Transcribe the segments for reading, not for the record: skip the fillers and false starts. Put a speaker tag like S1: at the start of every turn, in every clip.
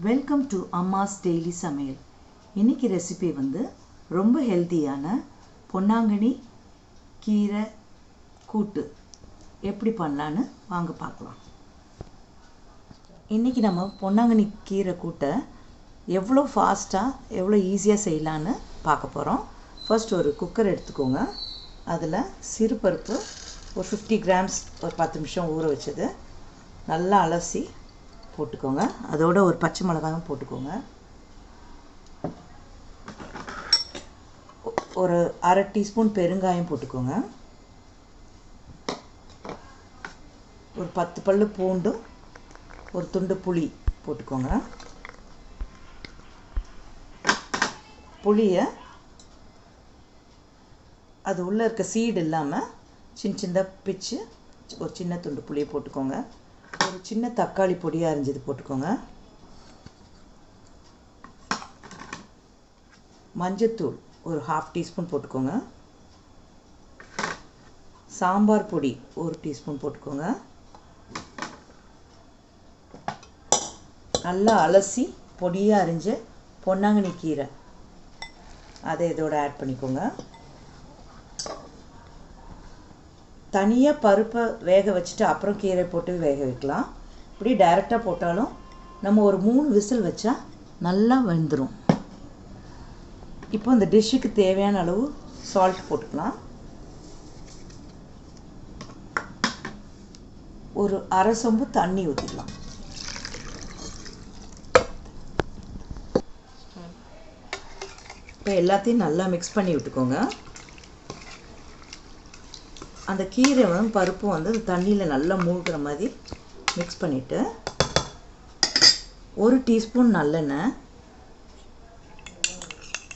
S1: Welcome to அம்மாஸ் daily சமையல். இன்றைக்கி recipe வந்து ரொம்ப ஹெல்த்தியான பொன்னாங்கண்ணி கீரை கூட்டு எப்படி பண்ணலான்னு வாங்க பார்க்கலாம். இன்றைக்கி நம்ம பொன்னாங்கண்ணி கீரை கூட்டை எவ்வளோ ஃபாஸ்ட்டாக எவ்வளோ ஈஸியாக செய்யலான்னு பார்க்க போகிறோம். ஃபர்ஸ்ட் ஒரு குக்கர் எடுத்துக்கோங்க. அதில் சிறுபருப்பு ஒரு 50 கிராம்ஸ் ஒரு 10 நிமிஷம் ஊற வச்சது நல்லா அலசி போட்டுக்கோங்க. அதோட ஒரு பச்சை மிளகாயும் போட்டுக்கோங்க. ஒரு அரை டீஸ்பூன் பெருங்காயம் போட்டுக்கோங்க. ஒரு 10 பல்லு பூண்டும் ஒரு துண்டு புளி போட்டுக்கோங்க. புளியை அது உள்ளே இருக்க சீடு இல்லாமல் சின்ன பிச்சு ஒரு சின்ன துண்டு புளியை போட்டுக்கோங்க. ஒரு சின்ன தக்காளி பொடியாக அரிஞ்சது போட்டுக்கோங்க. மஞ்சத்தூள் ஒரு 1/2 டீஸ்பூன் போட்டுக்கோங்க. சாம்பார் பொடி ஒரு டீஸ்பூன் போட்டுக்கோங்க. நல்லா அலசி பொடியாக அரிஞ்ச பொன்னாங்கண்ணி கீரை அதை இதோட ஆட் பண்ணிக்கோங்க. தனியாக பருப்பை வேக வச்சுட்டு அப்புறம் கீரை போட்டு வேக வைக்கலாம். இப்படி டைரெக்டாக போட்டாலும் நம்ம ஒரு 3 விசில் வச்சா நல்லா வெந்துடும். இப்போ இந்த டிஷ்ஷுக்கு தேவையான அளவு சால்ட் போட்டுக்கலாம். ஒரு அரை சொம்பு தண்ணி ஊற்றிக்கலாம். இப்போ எல்லாத்தையும் நல்லா மிக்ஸ் பண்ணி விட்டுக்கோங்க. அந்த கீரை பருப்பும் வந்து தண்ணியில் நல்லா மூழ்கிற மாதிரி மிக்ஸ் பண்ணிவிட்டு ஒரு டீஸ்பூன் நல்லெண்ணெய்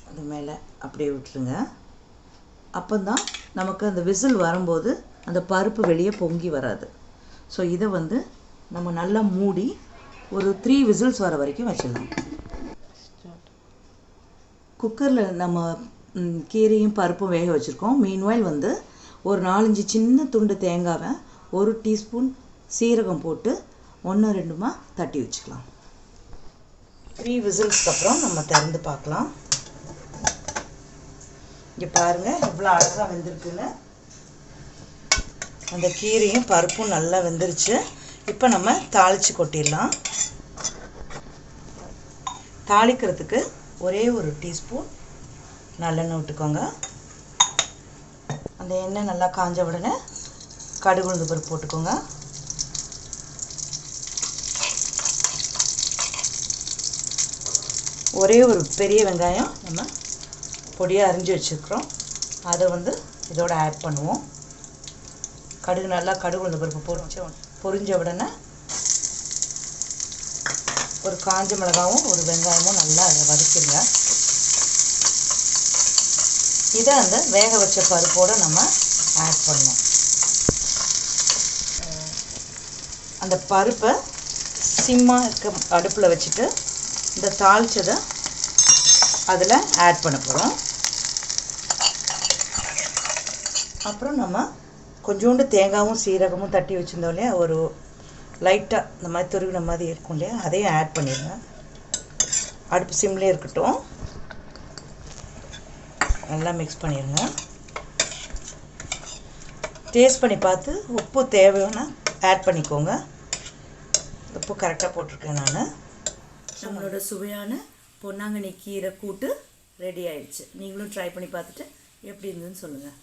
S1: அது மேலே அப்படியே விட்டுருங்க. அப்போ தான் நமக்கு அந்த விசில் வரும்போது அந்த பருப்பு வெளியே பொங்கி வராது. ஸோ இதை வந்து நம்ம நல்லா மூடி ஒரு 3 விசில்ஸ் வர வரைக்கும் வச்சிடலாம். குக்கரில் நம்ம கீரையும் பருப்பும் வேக வச்சுருக்கோம். மீன்வாயில் வந்து ஒரு 4-5 சின்ன துண்டு தேங்காவை ஒரு டீஸ்பூன் சீரகம் போட்டு 1-2 தட்டி வச்சுக்கலாம். 3 விசில்ஸ்க்கு அப்புறம் நம்ம திறந்து பார்க்கலாம். இங்கே பாருங்கள் எவ்வளோ அழகாக வெந்திருக்குன்னு. அந்த கீரையும் பருப்பும் நல்லா வெந்துருச்சு. இப்போ நம்ம தாளித்து கொட்டிடலாம். தாளிக்கிறதுக்கு ஒரே ஒரு டீஸ்பூன் நல்லெண்ணெய் விட்டுக்கோங்க. அந்த எண்ணெய் நல்லா காஞ்ச உடனே கடுகு உளுந்து பருப்பு போட்டுக்கோங்க. ஒரே ஒரு பெரிய வெங்காயம் நம்ம பொடியாக அரிஞ்சு வச்சுருக்கிறோம். அதை வந்து இதோட ஆட் பண்ணுவோம். கடுகு உளுந்து பருப்பு பொரிஞ்ச உடனே ஒரு காஞ்ச மிளகாவும் ஒரு வெங்காயமும் நல்லா அதை வதக்கிடுங்க. இதை அந்த வேக வச்ச பருப்போடு நம்ம ஆட் பண்ணணும். அந்த பருப்பை சிம்மாக இருக்க அடுப்பில் வச்சுட்டு இந்த தாளிச்சதை அதில் ஆட் பண்ண போகிறோம். அப்புறம் நம்ம கொஞ்சோண்டு தேங்காயும் சீரகமும் தட்டி வச்சுருந்தோம் இல்லையா, ஒரு லைட்டாக இந்த மாதிரி துருவின மாதிரி இருக்கும் இல்லையா, அதையும் ஆட் பண்ணிடுங்க. அடுப்பு சிம்லேயே இருக்கட்டும். நல்லா மிக்ஸ் பண்ணிடுங்க. டேஸ்ட் பண்ணி பார்த்து உப்பு தேவைன்னா ஆட் பண்ணிக்கோங்க. உப்பு கரெக்டாக போட்டிருக்கேன் நான். நம்மளோட சுவையான பொன்னாங்கண்ணி கீரை கூட்டு ரெடி ஆயிடுச்சு. நீங்களும் ட்ரை பண்ணி பார்த்துட்டு எப்படி இருந்ததுன்னு சொல்லுங்கள்.